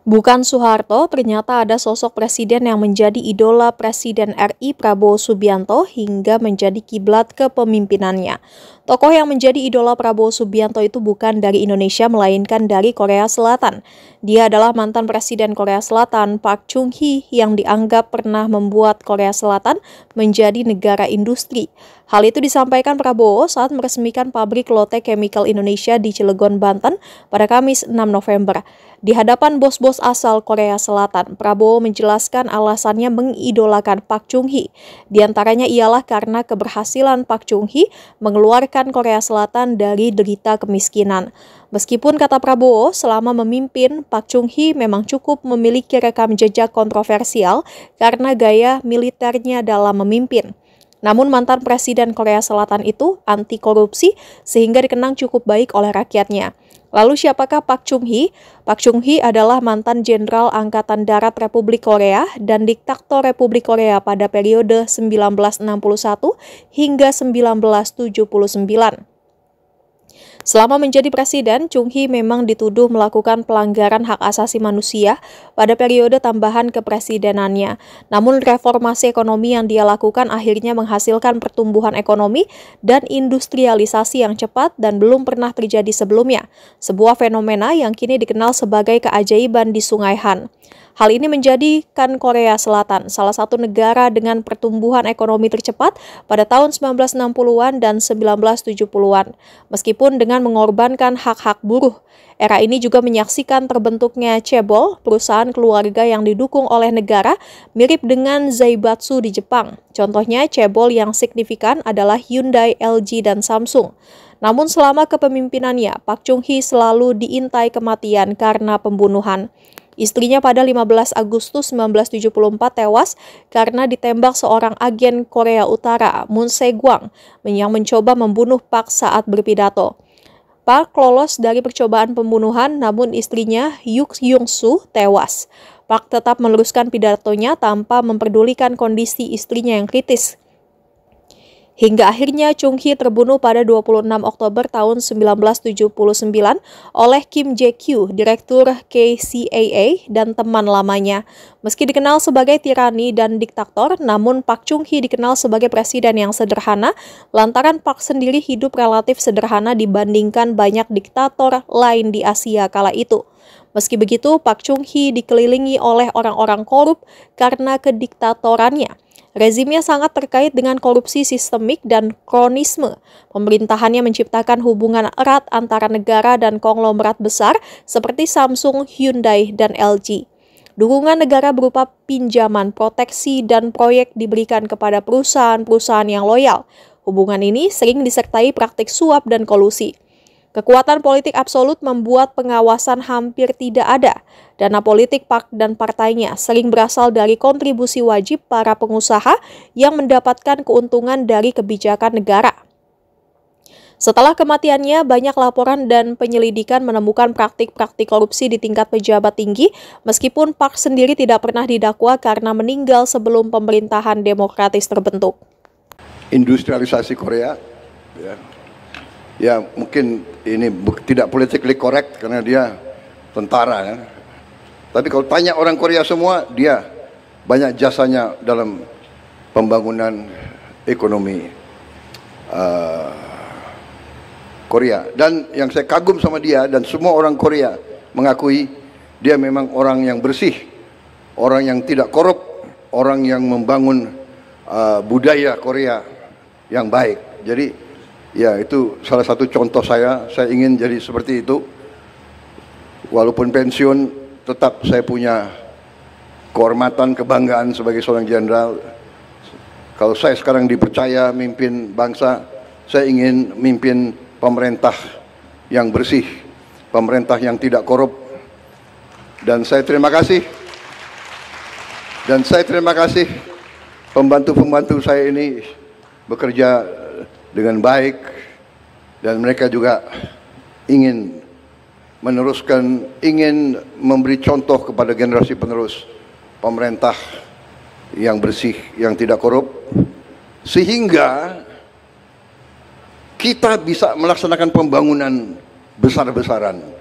Bukan Soeharto, ternyata ada sosok presiden yang menjadi idola Presiden RI Prabowo Subianto hingga menjadi kiblat kepemimpinannya. Tokoh yang menjadi idola Prabowo Subianto itu bukan dari Indonesia, melainkan dari Korea Selatan. Dia adalah mantan Presiden Korea Selatan Park Chung-hee yang dianggap pernah membuat Korea Selatan menjadi negara industri. Hal itu disampaikan Prabowo saat meresmikan pabrik Lotte Chemical Indonesia di Cilegon, Banten pada Kamis 6 November. Di hadapan bos-bos asal Korea Selatan, Prabowo menjelaskan alasannya mengidolakan Park Chung-hee. Di antaranya ialah karena keberhasilan Park Chung-hee mengeluarkan Korea Selatan dari derita kemiskinan. Meskipun kata Prabowo, selama memimpin, Park Chung-hee memang cukup memiliki rekam jejak kontroversial karena gaya militernya dalam memimpin. Namun mantan Presiden Korea Selatan itu anti korupsi sehingga dikenang cukup baik oleh rakyatnya. Lalu siapakah Park Chung-hee? Park Chung-hee adalah mantan Jenderal Angkatan Darat Republik Korea dan diktator Republik Korea pada periode 1961 hingga 1979. Selama menjadi presiden, Chung-hee memang dituduh melakukan pelanggaran hak asasi manusia pada periode tambahan kepresidenannya. Namun reformasi ekonomi yang dia lakukan akhirnya menghasilkan pertumbuhan ekonomi dan industrialisasi yang cepat dan belum pernah terjadi sebelumnya. Sebuah fenomena yang kini dikenal sebagai keajaiban di Sungai Han. Hal ini menjadikan Korea Selatan salah satu negara dengan pertumbuhan ekonomi tercepat pada tahun 1960-an dan 1970-an. Meskipun dengan mengorbankan hak-hak buruh, era ini juga menyaksikan terbentuknya Chaebol, perusahaan keluarga yang didukung oleh negara, mirip dengan Zaibatsu di Jepang. Contohnya, Chaebol yang signifikan adalah Hyundai, LG, dan Samsung. Namun selama kepemimpinannya, Park Chung-hee selalu diintai kematian karena pembunuhan. Istrinya pada 15 Agustus 1974 tewas karena ditembak seorang agen Korea Utara, Moon Se-gwang, yang mencoba membunuh Park saat berpidato. Park lolos dari percobaan pembunuhan, namun istrinya, Yuk Yung-soo, tewas. Park tetap meneruskan pidatonya tanpa memperdulikan kondisi istrinya yang kritis. Hingga akhirnya Chung-hee terbunuh pada 26 Oktober tahun 1979 oleh Kim Jae-kyu, direktur KCAA dan teman lamanya. Meski dikenal sebagai tirani dan diktator, namun Park Chung-hee dikenal sebagai presiden yang sederhana, lantaran Park sendiri hidup relatif sederhana dibandingkan banyak diktator lain di Asia kala itu. Meski begitu, Park Chung-hee dikelilingi oleh orang-orang korup karena kediktatorannya. Rezimnya sangat terkait dengan korupsi sistemik dan kronisme. Pemerintahannya menciptakan hubungan erat antara negara dan konglomerat besar seperti Samsung, Hyundai, dan LG. Dukungan negara berupa pinjaman, proteksi, dan proyek diberikan kepada perusahaan-perusahaan yang loyal. Hubungan ini sering disertai praktik suap dan kolusi. Kekuatan politik absolut membuat pengawasan hampir tidak ada. Dana politik Park dan partainya sering berasal dari kontribusi wajib para pengusaha yang mendapatkan keuntungan dari kebijakan negara. Setelah kematiannya, banyak laporan dan penyelidikan menemukan praktik-praktik korupsi di tingkat pejabat tinggi, meskipun Park sendiri tidak pernah didakwa karena meninggal sebelum pemerintahan demokratis terbentuk. Industrialisasi Korea, ya mungkin ini tidak politically correct karena dia tentara ya. Tapi kalau tanya orang Korea semua, dia banyak jasanya dalam pembangunan ekonomi Korea. Dan yang saya kagum sama dia dan semua orang Korea mengakui dia memang orang yang bersih, orang yang tidak korup, orang yang membangun budaya Korea yang baik. Jadi ya itu salah satu contoh saya ingin jadi seperti itu. Walaupun pensiun, tetap saya punya kehormatan, kebanggaan sebagai seorang jenderal. Kalau saya sekarang dipercaya mimpin bangsa, saya ingin mimpin pemerintah yang bersih, pemerintah yang tidak korup. Dan saya terima kasih. Pembantu-pembantu saya ini bekerja dengan baik dan mereka juga ingin meneruskan, ingin memberi contoh kepada generasi penerus pemerintah yang bersih, yang tidak korup, sehingga kita bisa melaksanakan pembangunan besar-besaran.